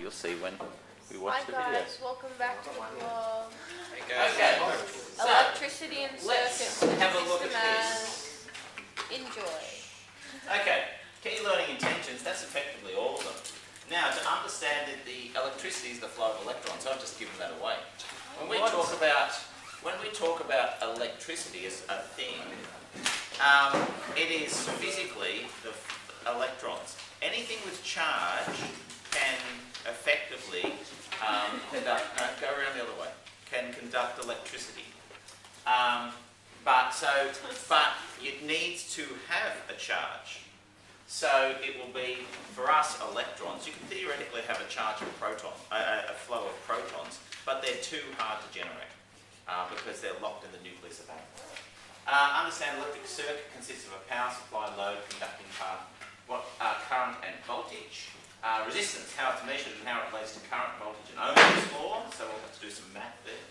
you'll see when we watch the video. Hi guys, welcome back to the vlog. Okay, so Electricity and let's circuits. have a look at System this. as enjoy. Okay, key learning intentions, that's effectively all of them. Now, to understand that the electricity is the flow of electrons, I've just given that away. When we talk about electricity as a thing, it is physically the electrons. Anything with charge can effectively conduct electricity. But it needs to have a charge. So it will be, for us, electrons. You can theoretically have a charge of a flow of protons, but they're too hard to generate because they're locked in the nucleus of atoms. Understand electric circuit consists of a power supply, load, conducting current and voltage. Resistance, how it's measured and how it relates to current, voltage and Ohm's law, so we'll have to do some math there.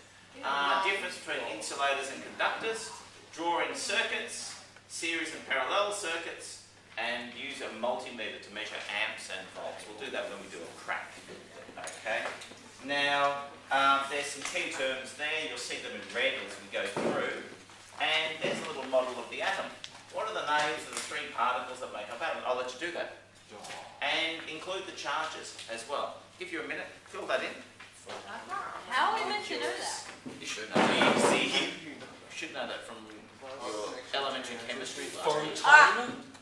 Difference between insulators and conductors, drawing circuits, series and parallel circuits, and use a multimeter to measure amps and volts. We'll do that when we do a crack. Okay. Now, there's some key terms there. You'll see them in red as we go through. And there's a little model of the atom. What are the names of the three particles that make up atom? I'll let you do that. And include the charges as well. Give you a minute. Fill that in. How are we meant to know that? You should know that. You should know that from your elementary chemistry class.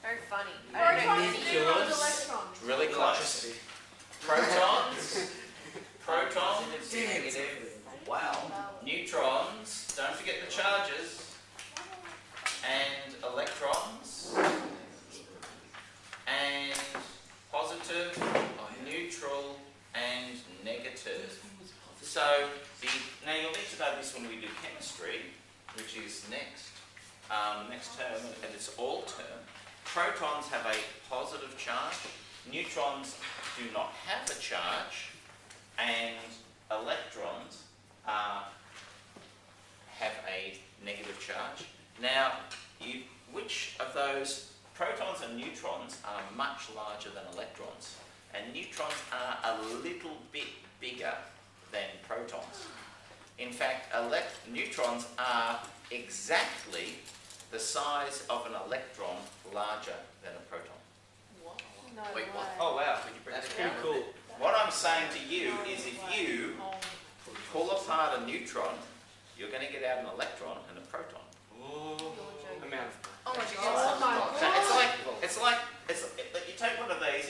Very funny. Protons do not electrons. Really close. Protons. Protons. Negative. Wow. Neutrons. Don't forget the charges. And electrons. And positive, neutral, and negative. So, now you'll need to know this when we do chemistry, which is next term, and it's all term. Protons have a positive charge, neutrons do not have a charge, and electrons have a negative charge. Now, which of those protons and neutrons are much larger than electrons? And neutrons are a little bit bigger than protons. In fact, neutrons are exactly the size of an electron larger than a proton. No Wait, what? way. Oh wow, That's pretty cool. What I'm saying to you is if you pull apart a neutron, you're going to get out an electron and a proton. Amount. Oh my Oh my god. So you take one of these,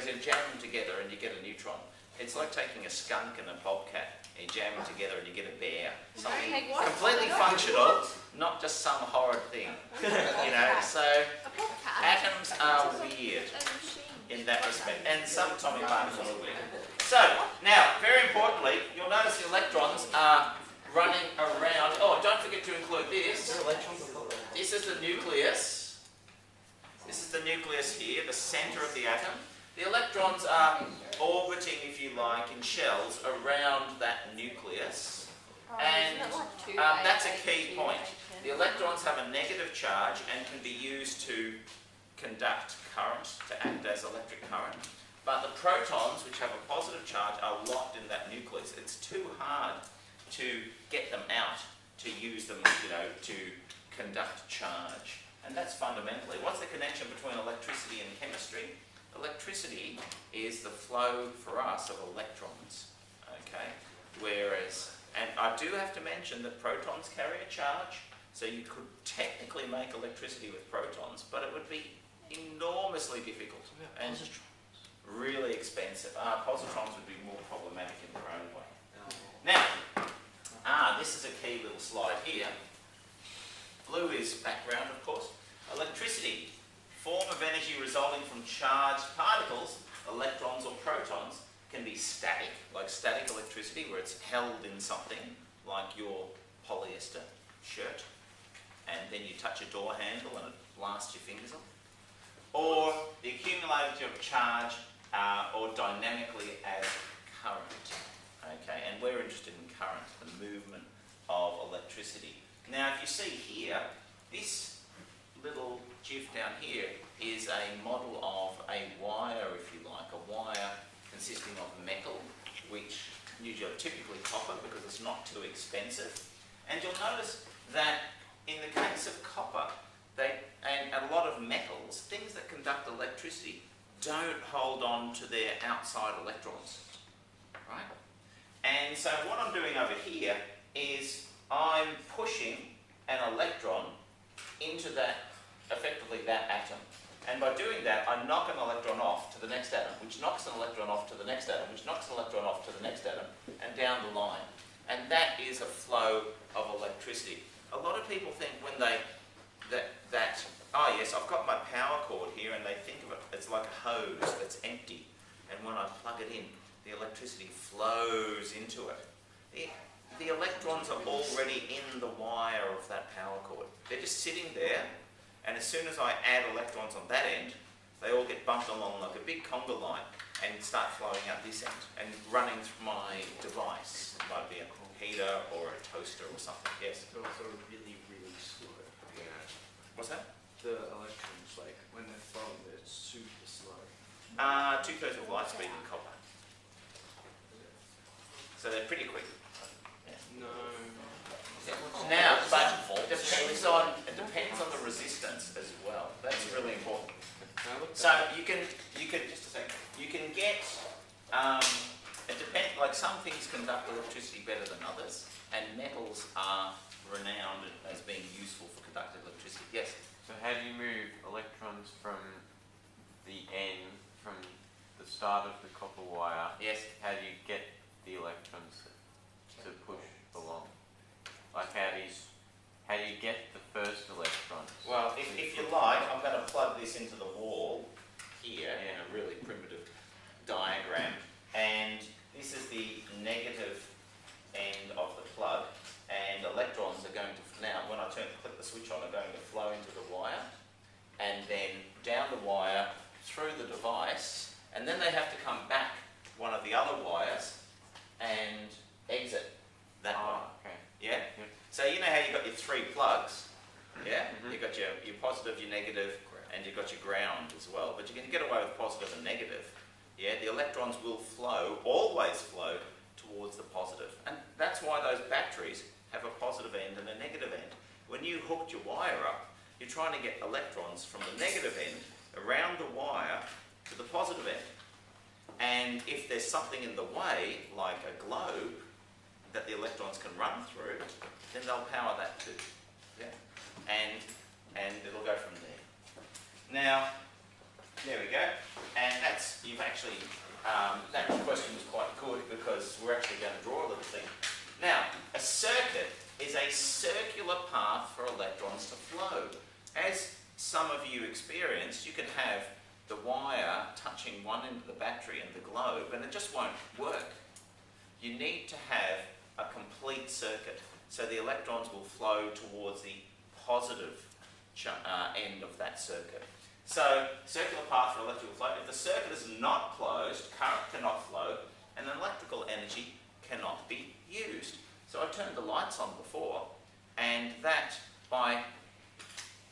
and jam them together, and you get a neutron. It's like taking a skunk and a bobcat and jam them together, and you get a bear. Something Okay, what? completely functional, not just some horrid thing. So atoms are weird in that respect, and subatomic particles are weird. So now, very importantly, you'll notice the electrons are running around. Oh, don't forget to include this. This is the nucleus. This is the nucleus here, the centre of the atom. The electrons are orbiting, if you like, in shells around that nucleus. And that's a key point. The electrons have a negative charge and can be used to conduct current, to act as electric current. But the protons, which have a positive charge, are locked in that nucleus. It's too hard to get them out, to use them, to conduct charge. And that's fundamentally, what's the connection between electricity and chemistry? Electricity is the flow for us of electrons, okay? Whereas, and I do have to mention that protons carry a charge, so you could technically make electricity with protons, but it would be enormously difficult and really expensive. Positrons would be more problematic in their own way. Now, this is a key little slide here. Blue is background, of course. Electricity, form of energy resulting from charged particles, electrons or protons, can be static, like static electricity, where it's held in something, like your polyester shirt, and then you touch a door handle and it blasts your fingers off. Or the accumulation of charge, or dynamically as current. Okay, and we're interested in current, the movement of electricity. Now, if you see here, this little GIF down here is a model of a wire, if you like, a wire consisting of metal, which usually typically copper because it's not too expensive. And you'll notice that in the case of copper, and a lot of metals, things that conduct electricity don't hold on to their outside electrons, right? And so what I'm doing over here is I'm pushing an electron into that, effectively that atom. And by doing that, I knock an electron off to the next atom, which knocks an electron off to the next atom, which knocks an electron off to the next atom, and down the line. And that is a flow of electricity. A lot of people think when they, oh yes, I've got my power cord here, and they think of it, it's like a hose that's empty. And when I plug it in, the electricity flows into it. The electrons are already in the wire of that power cord. They're just sitting there, and as soon as I add electrons on that end, they all get bumped along like a big conga line and start flowing out this end and running through my device. It might be a heater or a toaster or something. Yes? They're also really, really slow. Yeah. What's that? The electrons, like, when they're flowing, they're super slow. 2/3 of light speed in copper. So they're pretty quick. No. Now, but it depends on the resistance as well. That's really important. So you can just a second. You can get it depends. Like some things conduct electricity better than others, and metals are renowned as being useful for conducting electricity. Yes. So how do you move electrons from the end, from the start of the copper wire? Yes. How do you get the electrons to push along? Like how do you get the first electrons? Well, if you like, I'm going to plug this into the wall here in a really primitive diagram, and this is the negative end of the plug, and electrons are going to, now when I click the switch on, are going to flow into the wire, and then down the wire through the device, and then they have to come back one of the other wires and exit that one. Okay. Yeah? Yep. So you know how you've got your three plugs, yeah? You've got your positive, your negative, and you've got your ground as well, but you can get away with positive and negative. Yeah, the electrons will flow, always flow, towards the positive. And that's why those batteries have a positive end and a negative end. When you hooked your wire up, you're trying to get electrons from the negative end around the wire to the positive end. And if there's something in the way, like a globe, that the electrons can run through, then they'll power that too. Yeah? And it'll go from there. Now, there we go. And that's, you've actually, that question was quite good because we're actually going to draw a little thing. Now, a circuit is a circular path for electrons to flow. As some of you experienced, you can have the wire touching one end of the battery and the globe, and it just won't work. You need to have a complete circuit, so the electrons will flow towards the positive end of that circuit. So, circular path for electrical flow. If the circuit is not closed, current cannot flow, and electrical energy cannot be used. So I turned the lights on before, and that, by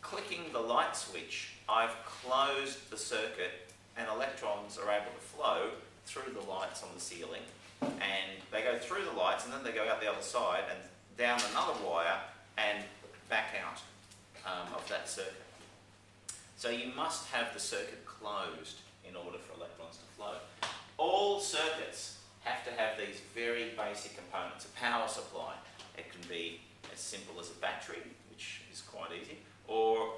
clicking the light switch, I've closed the circuit, and electrons are able to flow through the lights on the ceiling, and they go through the lights, and then they go out the other side, and down another wire, and back out of that circuit. So you must have the circuit closed in order for electrons to flow. All circuits have to have these very basic components. A power supply. It can be as simple as a battery, which is quite easy, or,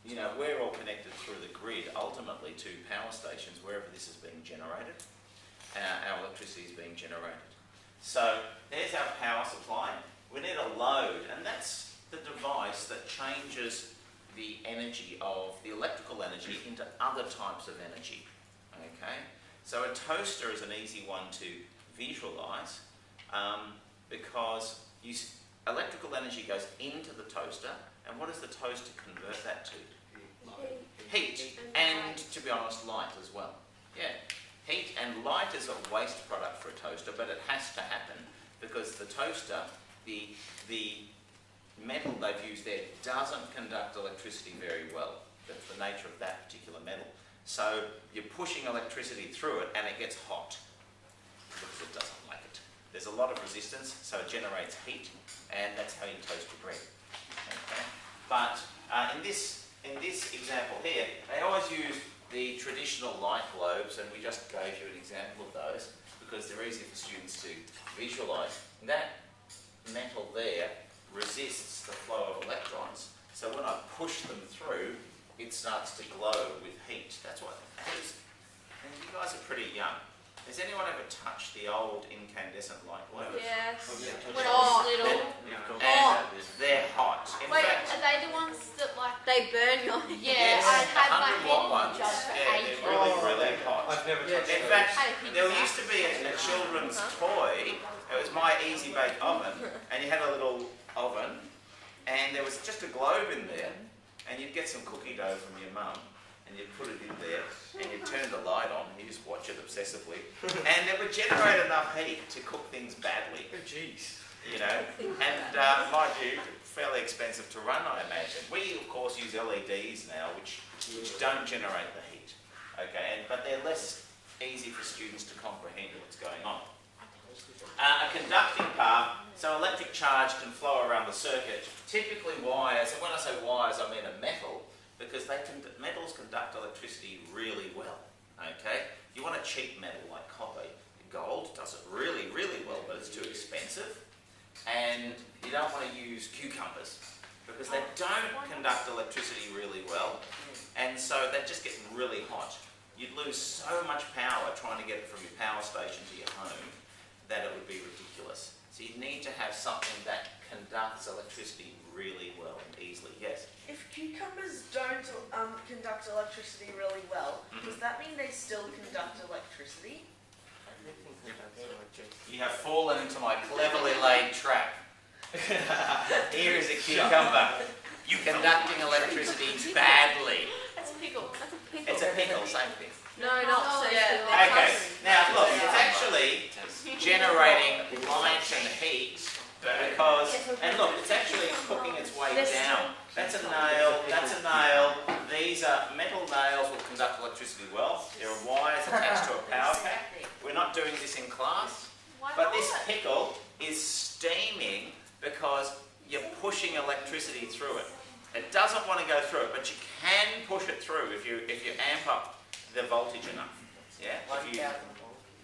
you know, we're all connected through the grid ultimately to power stations wherever this is being generated. Our electricity is being generated. So there's our power supply. We need a load, and that's the device that changes the energy of the electrical energy into other types of energy. Okay, so a toaster is an easy one to visualize because electrical energy goes into the toaster, and what does the toaster convert that to? Heat, and to be honest, light as well. Yeah, heat and light is a waste product for a toaster, but it has to happen because the toaster, the metal they've used there doesn't conduct electricity very well. That's the nature of that particular metal. So you're pushing electricity through it and it gets hot. there's a lot of resistance, so it generates heat, and that's how you toast your bread. Okay? But in this example here, they always use the traditional light globes, and we just gave you an example of those because they're easy for students to visualise. That metal there resists the flow of electrons, so when I push them through, it starts to glow with heat. That's what that is. And you guys are pretty young. Has anyone ever touched the old incandescent light globes? Yes. When I was little. And they're hot. In Wait, fact, are they the ones that like? They burn your Yeah, yes, I had my 100 watt hand ones. jug for Yeah, ages. they're really, really hot. I've never touched In those. fact, I had a there pizza. used to be a children's toy. It was my Easy Bake Oven, and you had a little oven, and there was just a globe in there, and you'd get some cookie dough from your mum, and you'd put it in there, and you'd turn the light on, and you just watch it obsessively, and it would generate enough heat to cook things badly, Oh, jeez. you know. And mind you, fairly expensive to run, I imagine. We of course use LEDs now, which don't generate the heat. Okay, but they're less easy for students to comprehend what's going on. A conducting path, so electric charge can flow around the circuit. Typically wires, and when I say wires I mean a metal, because metals conduct electricity really well. Okay, you want a cheap metal like copper. Gold does it really, really well, but it's too expensive. And you don't want to use cucumbers because they don't conduct electricity really well, and so they just get really hot. You'd lose so much power trying to get it from your power station to your home that it would be ridiculous. So you need to have something that conducts electricity really well and easily. Yes? If cucumbers don't conduct electricity really well, does that mean they still conduct electricity? You have fallen into my cleverly laid trap. Here is a cucumber. You conducting electricity badly. That's a pickle. That's a pickle. It's a pickle, same thing. No, not so. yeah. Okay, now look, it's actually generating light and heat because, and look, it's actually cooking its way down. That's a nail, that's a nail. These are metal nails will conduct electricity well. There are wires attached to a power pack. We're not doing this in class, but this pickle is steaming because you're pushing electricity through it. It doesn't want to go through it, but you can push it through if you amp up the voltage enough. Yeah.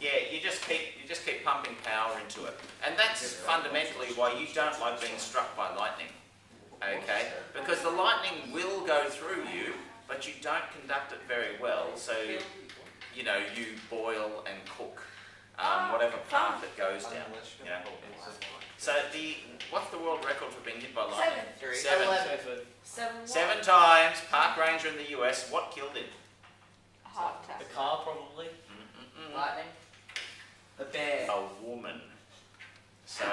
You just keep pumping power into it, and that's fundamentally why you don't like being struck by lightning. Okay, because the lightning will go through you, but you don't conduct it very well. So you know you boil and cook whatever path it goes down. You know? So what's the world record for being hit by lightning? 7 times. Park ranger in the US. What killed him? Heart attack. The car probably. Lightning. A bear. A woman. So,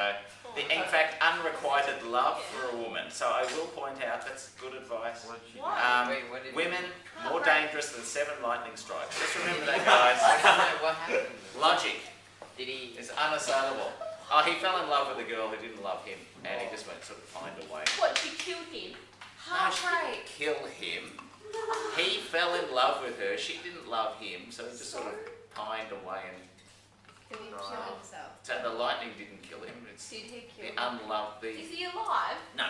in fact, unrequited love for a woman. So I will point out that's good advice. Women more dangerous than 7 lightning strikes. Just remember that, guys. What happened? Logic Did he? is unassailable. Oh, he fell in love with a girl who didn't love him, and he just went sort of find a way. What, she killed him? No, she didn't kill him. He fell in love with her. She didn't love him, so he just sort of pined away. And Did he kill himself? so the lightning didn't kill him. It's Did he the kill him? unloved Is beast. he alive? No.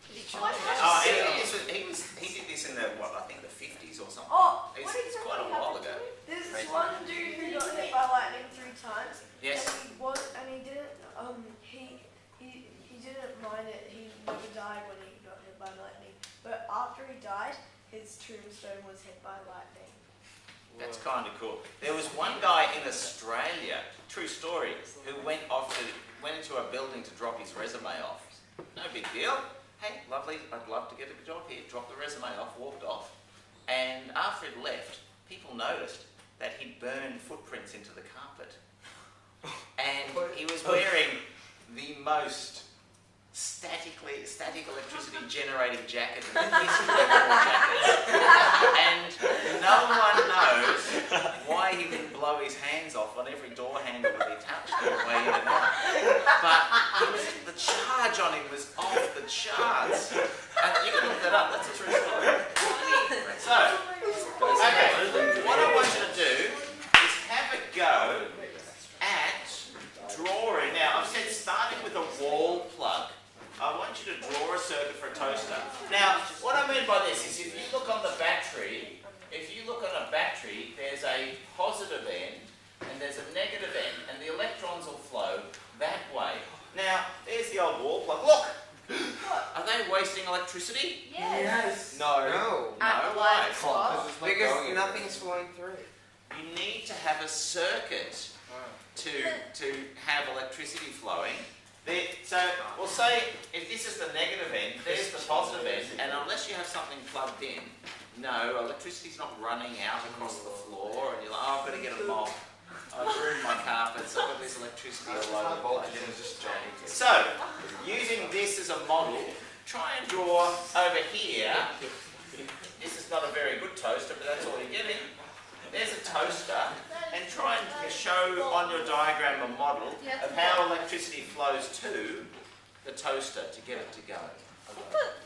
Did he kill What? him? Oh, he did this in the I think the 50s or something. Oh, It's quite a while ago. there's this one dude who got hit by lightning 3 times. Yes. And he didn't he didn't mind it. He never died when he got hit by lightning. But after he died, his tombstone was hit by lightning. That's kind of cool. There was one guy in Australia, true story, who went into a building to drop his resume off. No big deal. Hey, lovely, I'd love to get a job here. Dropped the resume off, walked off. And after it left, people noticed that he'd burned footprints into the carpet. And he was wearing the most static electricity generating jacket in the history of all jackets. And no one knows why he didn't blow his hands off on every door handle that he touched on the way in and out. But the charge on him was off the charts. And you can look that up, that's a true story. So, okay, what I want you to do is have a go at drawing. Now, I want you to draw a circuit for a toaster. Now, what I mean by this is if you look on the battery, there's a positive end and there's a negative end, and the electrons will flow that way. Now, there's the old wall plug. Look! Are they wasting electricity? Yes. No. No, At the why? light swap. Because nothing's flowing through. You need to have a circuit to have electricity flowing. So we'll say if this is the negative end, there's the positive end, and unless you have something plugged in, no, electricity's not running out across the floor, and you're like, oh, I've got to get a mop. I've ruined my carpets, I've got this electricity all over the place. So, using this as a model, try and draw over here. This is not a very good toaster, but that's all you're getting. There's a toaster, and try and show on your diagram a model of how electricity flows to the toaster to get it to go.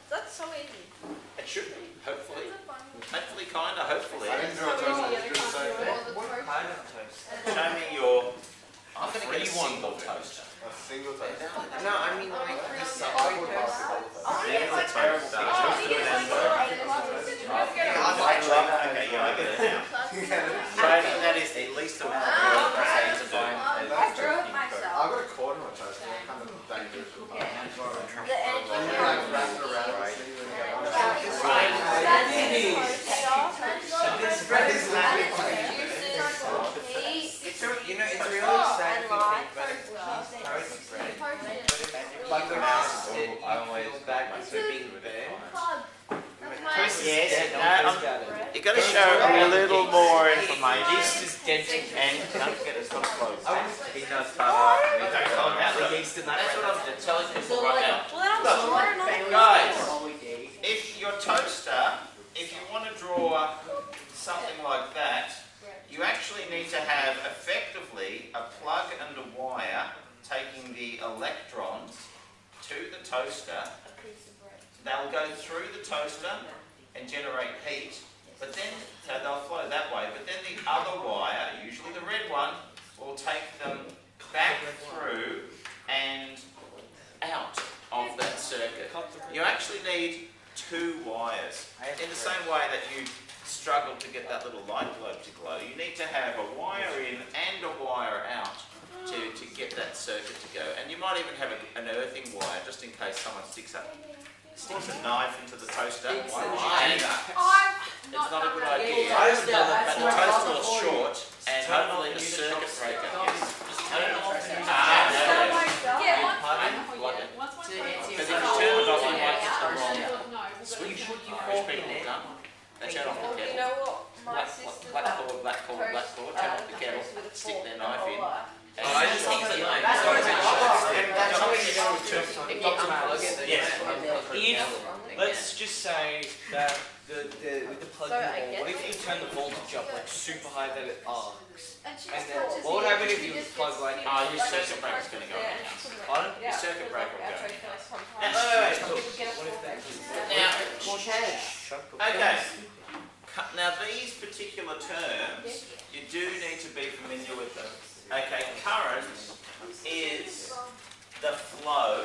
That's so easy. It should be, hopefully. Hopefully, kinda, hopefully. I didn't draw a toaster, just say What kind of toast? Show me your... I'm going to get a single toaster. a single toaster. No, I mean like the I subway would pass toast. the whole thing. There's a toaster. Okay, yeah, I get it now. So that is the least amount of work to buy. I drew it myself. I've got a cord in my toaster, I'm kind of dangerous with that. The edge And then like wrap it around and see when you go. This bread is you know, it's really sad if you think about it. Toast bread. Like the mouse did, you feel bad because they're being burned. Toast is Yes, dead, no no, one cares about it. You've got to show a little more information. Yeast is dented. And don't get as close. He knows Tara. The yeast in that That's what bread. I'm telling people right now. Well, I'm sure Guys, if your toaster, if you want to draw something like that, you actually need to have effectively a plug and a wire taking the electrons to the toaster. They'll go through the toaster and generate heat, but then so they'll flow that way. But then the other wire, usually the red one, will take them back through and out of that circuit. You actually need two wires. In the same way that you struggle to get that little light bulb to glow, you need to have a wire in and a wire out to get that circuit to go. And you might even have an earthing wire just in case someone sticks a knife into the toaster. Why? It's not a good idea. But the toaster is short, and hopefully the circuit breaker is turn off. Because if you turn it off, you might get the wrong switch. Irish people have done. They turn off the You kettle. know what my sister Black cord, turn off the kettle, stick their knife in. I just think it's a knife. Let's just say that with the plug in the wall, what if you turn the voltage up like super high that it arcs? And then what would happen if you plug like Your circuit breaker's going to go in. Pardon? Your circuit breaker will go in. Okay. Now these particular terms, you do need to be familiar with them. Okay, current is the flow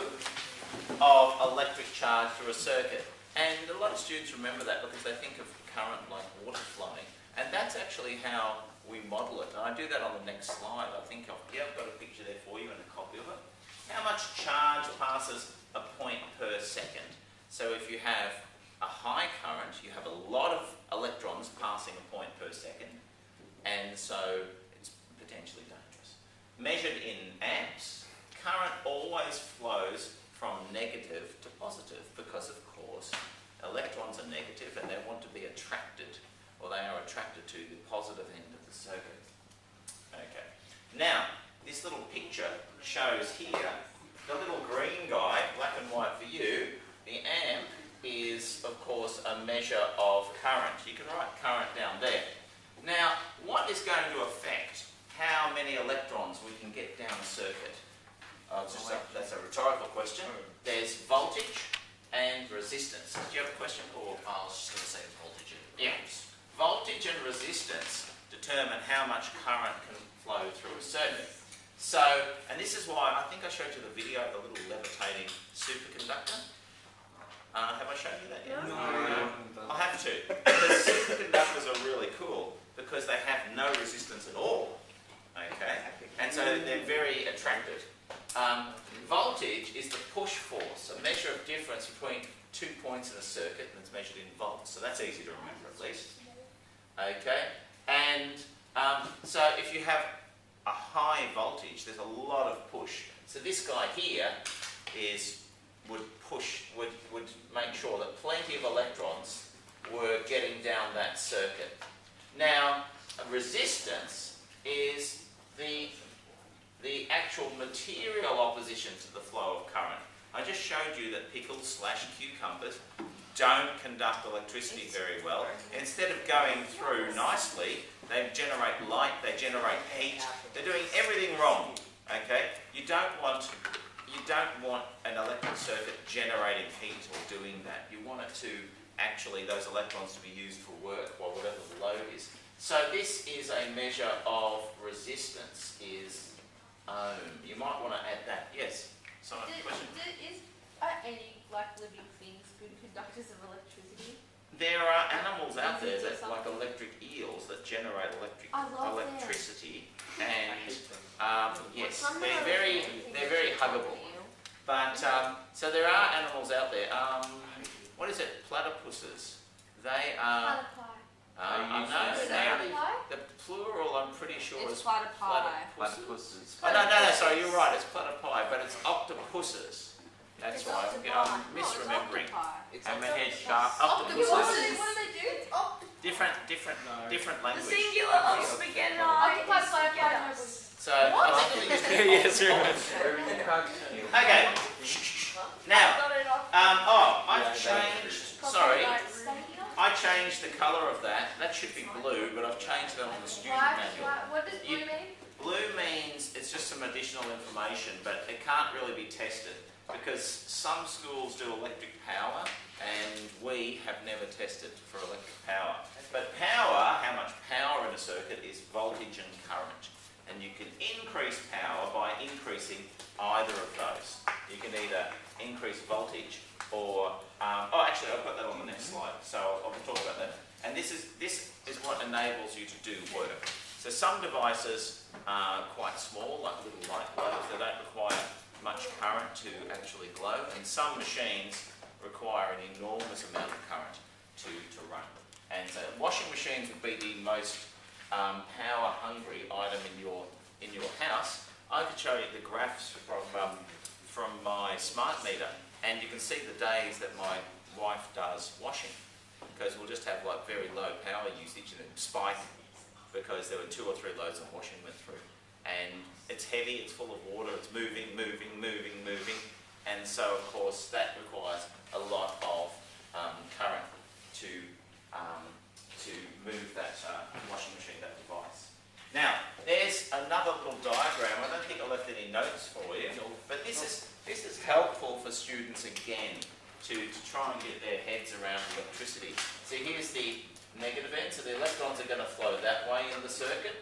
of electric charge through a circuit. And a lot of students remember that because they think of current like water flowing. And that's actually how we model it. And I do that on the next slide. I think I've got a picture there for you and a copy of it. How much charge passes a point per second? So if you have a high current, you have a lot of electrons passing a point per second. And so it's potentially dangerous. Measured in amps, current always flows from negative to positive because, of course, electrons are negative and they want to be attracted, or they are attracted to the positive end of the circuit. Okay. Now, this little picture shows here the little green guy, black and white for you. The amp is, of course, a measure of current. You can write current down there. Now, what is going to affect how many electrons we can get down a circuit? That's a rhetorical question. There's voltage and resistance. Do you have a question, Paul? I was just going to say voltage and Yes. Voltage and resistance determine how much current can flow through a circuit. So, and this is why I think I showed you the video of the little levitating superconductor. Have I shown you that yet? No. I'll have to. Because superconductors are really cool because they have no resistance at all. Okay? And so they're very attractive. Voltage is the push force, a measure of difference between 2 points in a circuit, and it's measured in volts. So that's easy to remember at least. Okay? And so if you have a high voltage, there's a lot of push. So this guy here would make sure that plenty of electrons were getting down that circuit. Now, resistance is the actual material opposition to the flow of current. I just showed you that pickles/cucumbers don't conduct electricity very well. Instead of going through nicely, they generate light, they generate heat. They're doing everything wrong. Okay? You don't want an electric circuit generating heat or doing that. You want it to actually, those electrons to be used for work, or whatever the load is. So this is a measure of resistance, is ohm. You might want to add that. Yes? Someone, question? Are any living things good conductors of electricity? There are animals out there that, like electric eels, that generate electricity, and yes, they're very huggable. But so there are animals out there. What is it? Platypuses. They are. The plural, I'm pretty sure, It's is Platypuses. Oh, no, sorry, you're right. It's platypi, but it's octopuses. That's why I'm misremembering. Hammerhead shark. Octopuses. What do they do? Different language. Singular of spaghetti. So I think we just Okay. Now, I've changed. Sorry, I changed the colour of that. That should be blue, but I've changed that on the student manual. What does blue mean? Blue means it's just some additional information, but it can't really be tested because some schools do electric power, and we have never tested for electric power. But power, how much power in a circuit, is voltage and current. And you can increase power by increasing either of those. You can either increase voltage or, actually I've got that on the next slide, so I'll talk about that. And this is what enables you to do work. So some devices are quite small, like little light bulbs, they don't require much current to actually glow, and some machines require an enormous amount of current to run. And so washing machines would be the most power-hungry item in your house. I could show you the graphs from my smart meter, and you can see the days that my wife does washing, because we'll just have like very low power usage and it spike because there were 2 or 3 loads of washing went through. And it's heavy, it's full of water, it's moving, and so of course that requires a lot of current to move that washing machine, that device. Now, there's another little diagram. I don't think I left any notes for you, but this is helpful for students again to try and get their heads around electricity. So here's the negative end, so the electrons are going to flow that way in the circuit.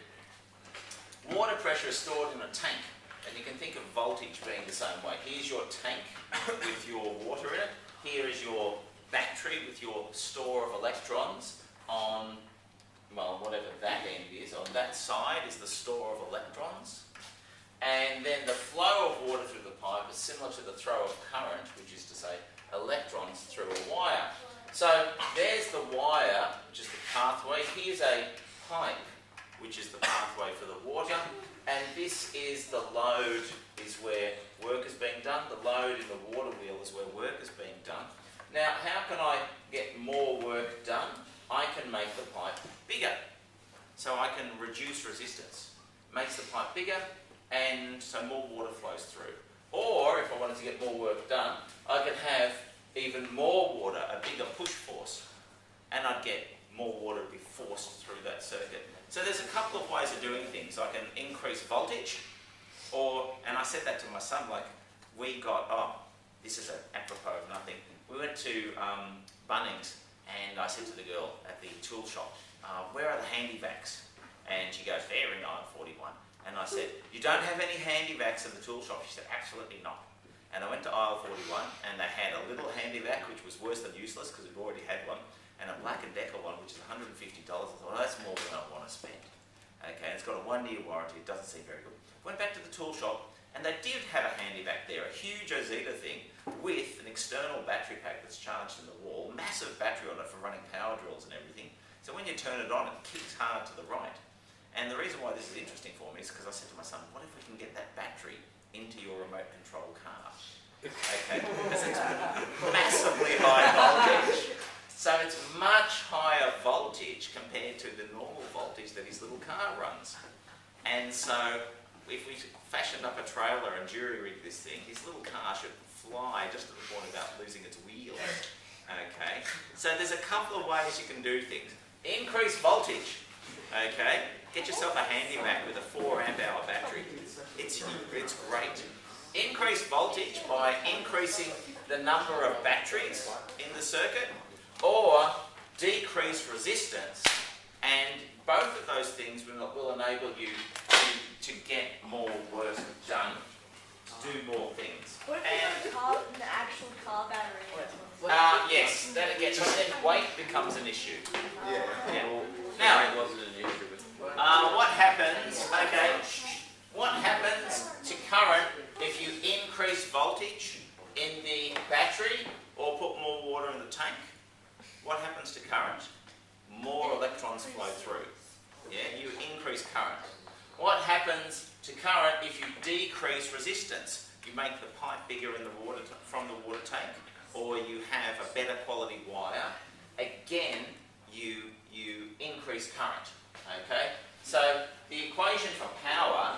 Water pressure is stored in a tank, and you can think of voltage being the same way. Here's your tank with your water in it. Here is your battery with your store of electrons on, well, whatever that end is. On that side is the store of electrons. And then the flow of water through the pipe is similar to the throw of current, which is to say electrons through a wire. So there's the wire, which is the pathway. Here's a pipe, which is the pathway for the water. And this is the load, is where work is being done. The load in the water wheel is where work is being done. Now, how can I get more work done? I can make the pipe bigger. So I can reduce resistance. Makes the pipe bigger, and so more water flows through. Or, if I wanted to get more work done, I could have even more water, a bigger push force, and I'd get more water to be forced through that circuit. So there's a couple of ways of doing things. I can increase voltage, and I said that to my son, like, we got, this is apropos of nothing. We went to Bunnings, and I said to the girl at the tool shop, where are the handy vacs? And she goes, they're in aisle 41. And I said, you don't have any handy vacs in the tool shop? She said, absolutely not. And I went to aisle 41 and they had a little handy vac which was worse than useless because we've already had one, and a Black & Decker one which is $150. I thought, well, that's more than I want to spend. Okay, it's got a 1-year warranty, it doesn't seem very good. Went back to the tool shop and they did have a handy vac there, a huge Ozita thing with an external battery pack that's charged in the wall, massive battery on it for running power drills and everything. So when you turn it on, it kicks hard to the right. And the reason why this is interesting for me is because I said to my son, what if we can get that battery into your remote control car? Okay, because it's massively high voltage. So it's much higher voltage compared to the normal voltage that his little car runs. And so if we fashioned up a trailer and jury-rigged this thing, his little car should fly just to the point about losing its wheels. Okay, so there's a couple of ways you can do things. Increase voltage. Okay, get yourself a handy vac with a 4 amp hour battery. It's great. Increase voltage by increasing the number of batteries in the circuit, or decrease resistance, and both of those things will enable you to get more work done, to do more things. What if you have an actual car battery? Yes, then it gets, then weight becomes an issue. Yeah. Now, It wasn't an issue with what happens, okay, what happens to current if you increase voltage in the battery or put more water in the tank? What happens to current? More electrons flow through. Yeah, you increase current. What happens to current if you decrease resistance? You make the pipe bigger in the water from the water tank, or you have a better quality wire. Again, you increase current. Okay, so the equation for power,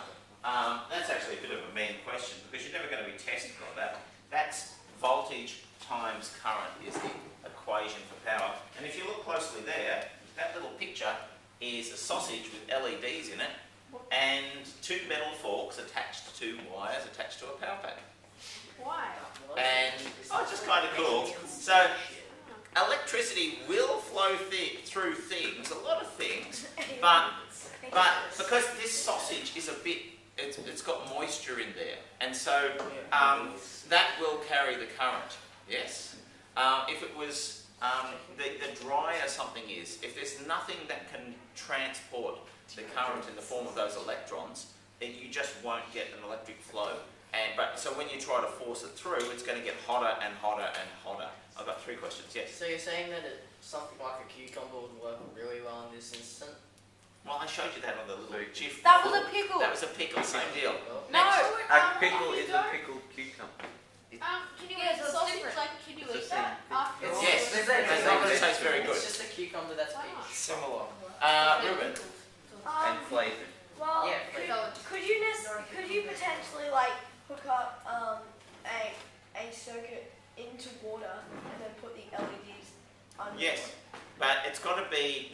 that's actually a bit of a mean question because you're never going to be tested on that. That's voltage times current is the equation for power. And if you look closely there, that little picture is a sausage with LEDs in it and 2 metal forks attached to wires attached to a power pack. Why? And it's just kind of cool. So electricity will flow through things, a lot of things, but because this sausage is a bit, it's got moisture in there, and so that will carry the current. Yes. If it was the drier something is, if there's nothing that can transport the current in the form of those electrons, then you just won't get an electric flow. So when you try to force it through, it's going to get hotter and hotter and hotter. I've got 3 questions. Yes. So you're saying that something like a cucumber would work really well in this instant? Well, I showed you that on the little GIF. That was a pickle. That was a pickle. Same deal. No. A pickle is a pickled cucumber. Can you Yeah, eat so it's sausage? different. Like, can you It's eat the that same after? Yes. It's not going to taste very good. It's just a cucumber that's Why big. not? Similar. Ruben. And flavored. Well, Yeah, could you potentially like hook up a circuit into water and then put the LEDs under? Yes, but it's got to be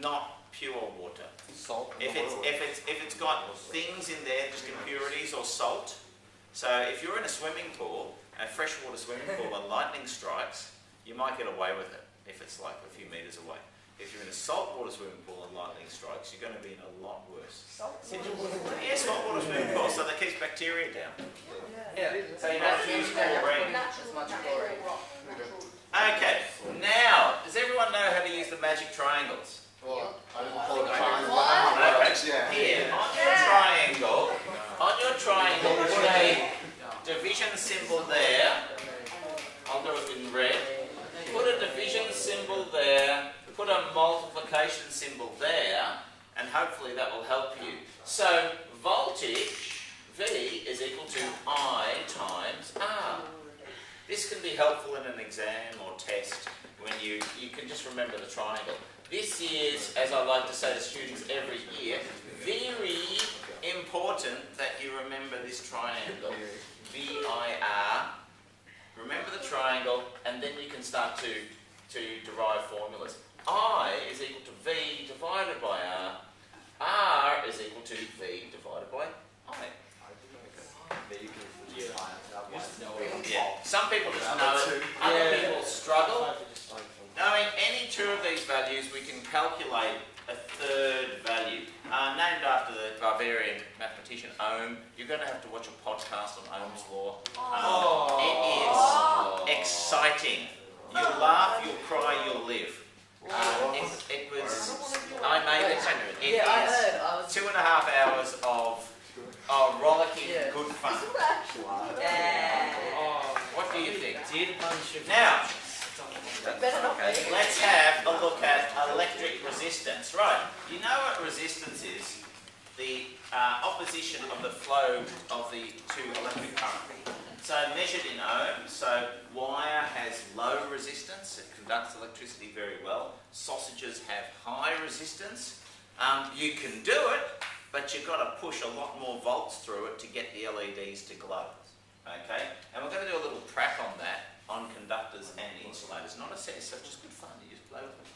not pure water. Salt. If it's got things in there, just impurities or salt. So if you're in a swimming pool, a freshwater swimming pool, and lightning strikes, you might get away with it if it's like a few meters away. If you're in a saltwater swimming pool and lightning strikes, you're going to be in a lot worse. Yeah, saltwater swimming pool, so that keeps bacteria down. Yeah. So you don't use chlorine. As much chlorine. Okay, now, does everyone know how to use the magic triangles? Well, Okay, here, on your triangle, put a division symbol there. I'll do it in red. Put a division symbol there, put a multiplication symbol there, and hopefully that will help you. So, voltage, V, is equal to I times R. This can be helpful in an exam or test when you can just remember the triangle. This is, as I like to say to students every year, very important that you remember this triangle. VIR. Remember the triangle, and then you can start to derive formulas. I is equal to V divided by R. R is equal to V divided by I. Yeah. Some people just know it. Other people struggle. Knowing any 2 of these values, we can calculate a 3rd value. named after the Bavarian mathematician Ohm. You're going to have to watch a podcast on Ohm's law. It is exciting. You'll laugh, you'll cry, you'll live. It was, I made it. It is 2.5 hours of rollicking good fun. What do you think? Now, let's have a look at electric resistance. Right, you know what resistance is? The opposition of the flow of the two electric current. So measured in ohms, so wire has low resistance, it conducts electricity very well. Sausages have high resistance. You can do it, but you've got to push a lot more volts through it to get the LEDs to glow. Okay, and we're going to do a little track on that, on conductors and insulators. Not a set, so just good fun, you just play with them.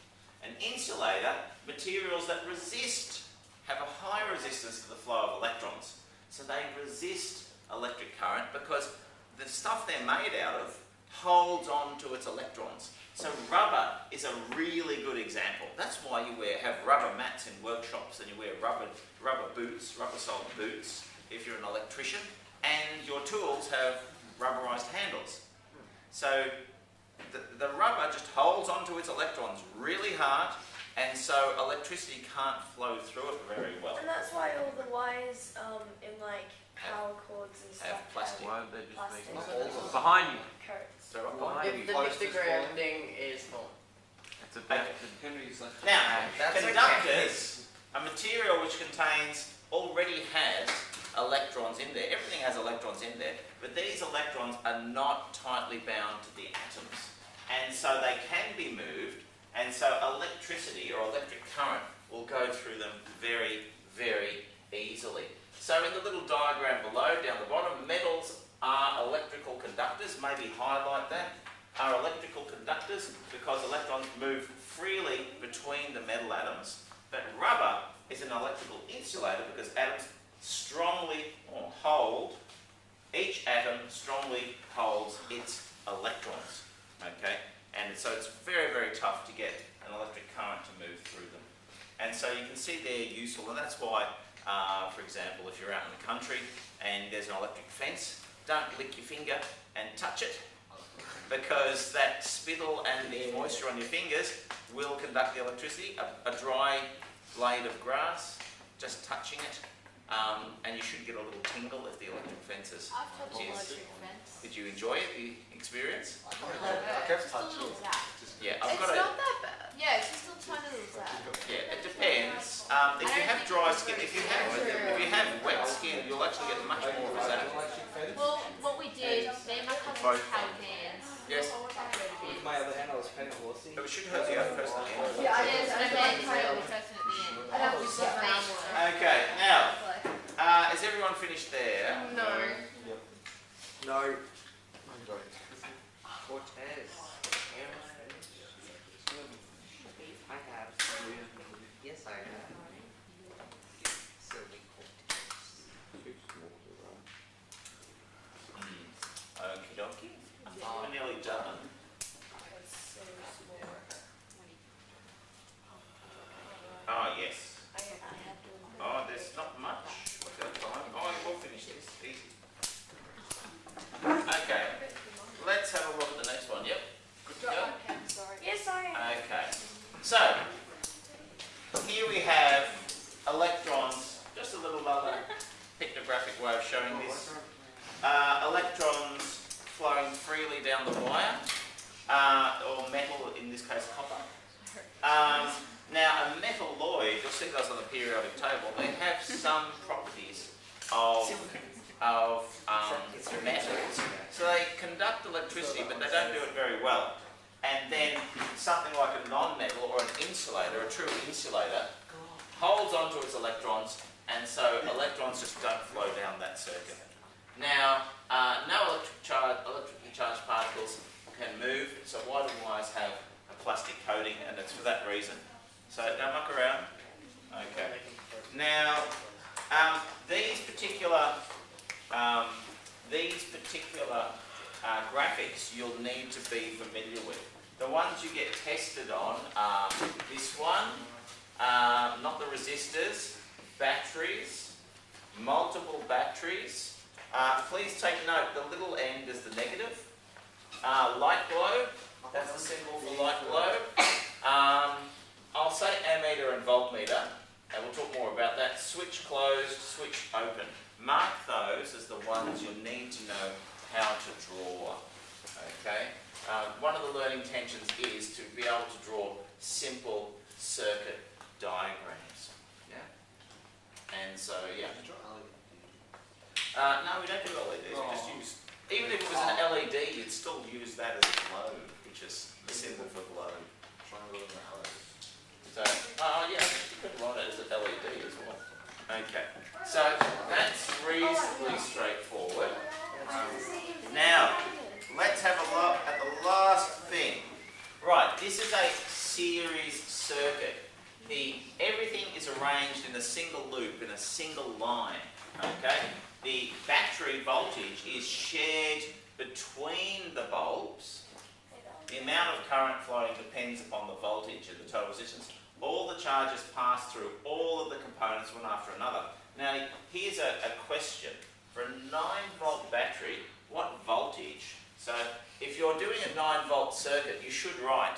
An insulator, materials that resist, have a high resistance to the flow of electrons. So they resist electric current because the stuff they're made out of holds on to its electrons. So rubber is a really good example. That's why you have rubber mats in workshops and you wear rubber boots, rubber-soled boots if you're an electrician, and your tools have rubberized handles. So the rubber just holds onto its electrons really hard, and so electricity can't flow through it very well. And that's why all the wires in like power cords and stuff Have plastic. Why don't they just make plastic. it behind you? Coats. So what? If the grounding is not. It's a bad. Henry's like, Now, That's conductors, a material which already has electrons in there. Everything has electrons in there, but these electrons are not tightly bound to the atoms. And so they can be moved, and so electricity or electric current will go through them very, very easily. So in the little diagram below, down the bottom, metals are electrical conductors. Maybe highlight that. Are electrical conductors because electrons move freely between the metal atoms. But rubber is an electrical insulator because atoms strongly hold, each atom strongly holds its electrons. Okay? And so it's very, very tough to get an electric current to move through them. And so you can see they're useful, and that's why, for example, if you're out in the country and there's an electric fence, don't lick your finger and touch it, because that spittle and the moisture on your fingers will conduct the electricity. A dry blade of grass, just touching it, and you should get a little tingle if the electric fence is. I've touched an Yes. electric fence. Did you enjoy it, the experience? I kept Just a touching little it. zap. Yeah, I've It's got not that bad. Yeah, it's just a tiny little zap. Yeah, it depends. If you have dry skin, if you have wet skin, you'll actually get much more of a zap. Well, what we did, me and my cousins held hands. Yes, With my other hand, I was petting a horsey. but it should hurt the other person. Yeah, I Yes, did. and then held the person at the end. I don't think so. Okay, now, is everyone finished there? No. No. Cortez. I have. Yes, I have. Silly Okie dokie. We're nearly done. Oh, yes. Oh, there's not much. What's that time? Oh, we'll finish this. Easy. Okay. Let's have a look at the next one. Yep. Good to go. Okay, I'm sorry. Yes, I am. Okay. So, here we have electrons. Just a little other pictographic way of showing this. Electrons flowing freely down the wire, or metal, in this case copper. Now, a metalloid, you'll see those on the periodic table, they have some properties of metals. So they conduct electricity, but they don't do it very well. And then something like a non-metal or an insulator, a true insulator, holds onto its electrons, and so electrons just don't flow down that circuit. Now, no electrically charged particles can move, so why do wires have a plastic coating? And it's for that reason. So don't muck around. Okay. Now, these particular graphics you'll need to be familiar with. The ones you get tested on are this one, not the resistors, batteries, multiple batteries. Please take note, the little end is the negative. Light globe, that's the symbol for light globe. I'll say ammeter and voltmeter, and we'll talk more about that. Switch closed, switch open. Mark those as the ones you need to know how to draw. Okay? One of the learning tensions is to be able to draw simple circuit diagrams. Yeah? And so, yeah. No, we don't do LEDs, we just use, even if it was an LED, you'd still use that as a globe, which is the symbol for globe. So, yeah, you could write it as an LED as well. Okay, so that's reasonably straightforward. Now, let's have a look at the last thing. Right, this is a series circuit. Everything is arranged in a single loop, in a single line. Okay? The battery voltage is shared between the bulbs. The amount of current flowing depends upon the voltage and the total resistance. All the charges pass through all of the components one after another. Now, here's a question. For a 9-volt battery, what voltage? So, if you're doing a 9-volt circuit, you should write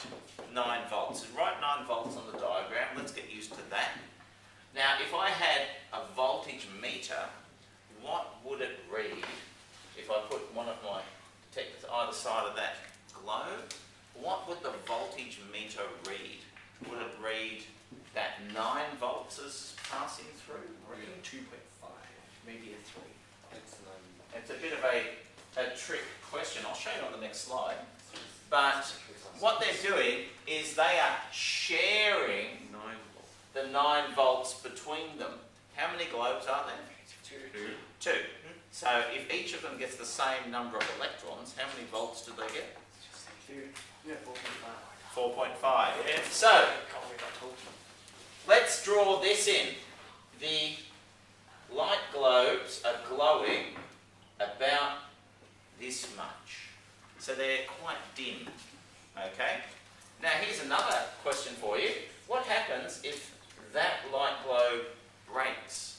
9 volts. So write 9 volts on the diagram. Let's get used to that. Now, if I had a voltage meter, what would it read if I put one of my detectors either side of that globe? What would the voltage meter read? Would it read that 9 volts is passing through? I reckon 2.5, maybe a 3. It's a bit of a trick question. I'll show you on the next slide. But what they're doing is they are sharing the 9 volts between them. How many globes are there? 2. So if each of them gets the same number of electrons, how many volts do they get? 4.5. 4.5. Yeah. So let's draw this in. The light globes are glowing about this much. So they're quite dim. Okay? Now here's another question for you. What happens if that light globe breaks?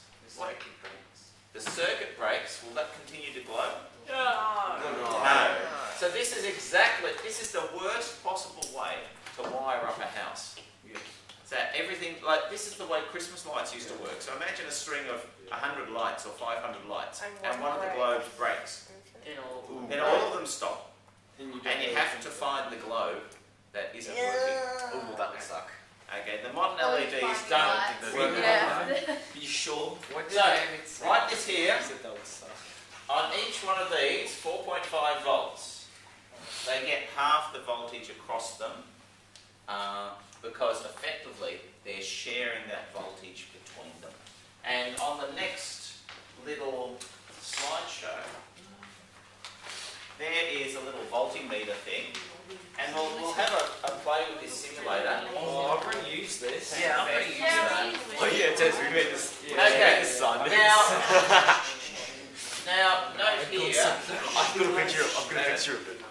The circuit breaks, will that continue to glow? No. So this is the worst possible way to wire up a house. So everything, like this is the way Christmas lights used to work. So imagine a string of 100 lights or 500 lights, and one of the globes breaks. Then all of them stop. And you have to find the globe that isn't working. Oh, that would suck. Okay, the modern LEDs don't work. Are you sure? So, write this here. On each one of these, 4.5 volts. They get half the voltage across them because effectively they're sharing that voltage between them. And on the next little slideshow, there is a little voltmeter thing. And we'll have a play with this simulator. Oh, I've already used this. Yeah, I've already used that. Oh yeah, Des, we made this. Yeah, Okay, sun. now note here, I've got a picture of it.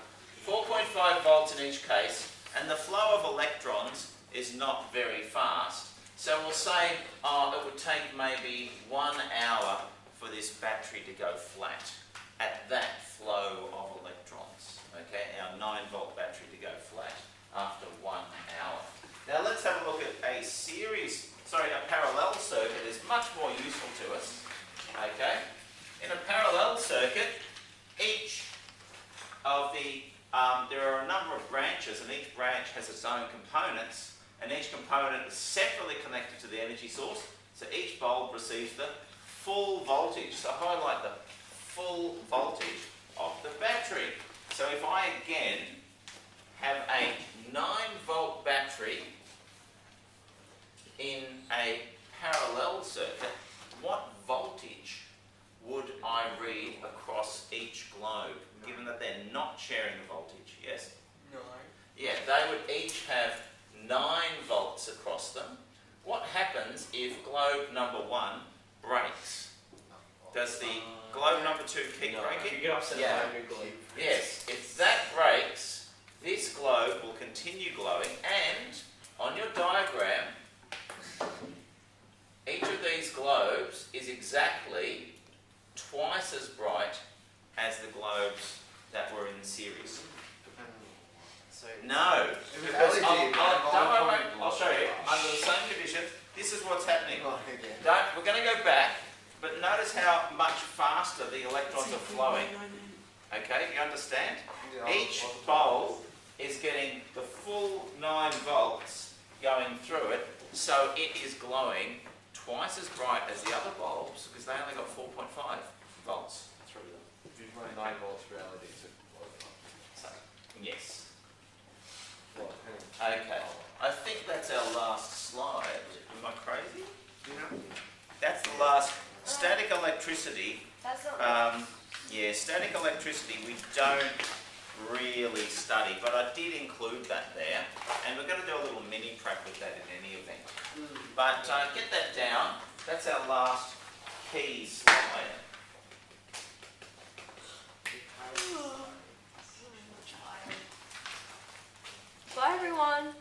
4.5 volts in each case, and the flow of electrons is not very fast. So we'll say it would take maybe 1 hour for this battery to go flat at that flow of electrons. Okay, our 9-volt battery to go flat after 1 hour. Now let's have a look at a parallel circuit is much more useful to us. Okay, in a parallel circuit, each of the there are a number of branches, and each branch has its own components, and each component is separately connected to the energy source. So each bulb receives the full voltage. So highlight the full voltage of the battery. So if I again have a 9-volt battery in a parallel circuit, what voltage would I read across each globe, given that they're not sharing the voltage? Yes? 9. Yeah, they would each have 9 volts across them. What happens if globe number 1 breaks? Does the globe number 2 keep breaking? You get upset about your globe. Yes, if that breaks, this globe will continue glowing, and on your diagram, each of these globes exactly twice as bright as the globes that were in series. So No, If it's because LED, I'll show you. Under the same conditions, this is what's happening. Oh, okay. We're going to go back, but notice how much faster the electrons are flowing. Okay, you understand? Each bulb is getting the full 9 volts going through it, so it is glowing twice as bright as the other bulbs because they only got 4.5 volts through them. If you run 9 volts for LEDs, it blows up. So, yes. Well, Okay, I think that's our last slide. Am I crazy? That's the last. Static electricity. That's not Yeah, static electricity we don't really study, but I did include that there, and we're going to do a little mini prep with that in any event. But get that down. That's our last key slide. Bye everyone.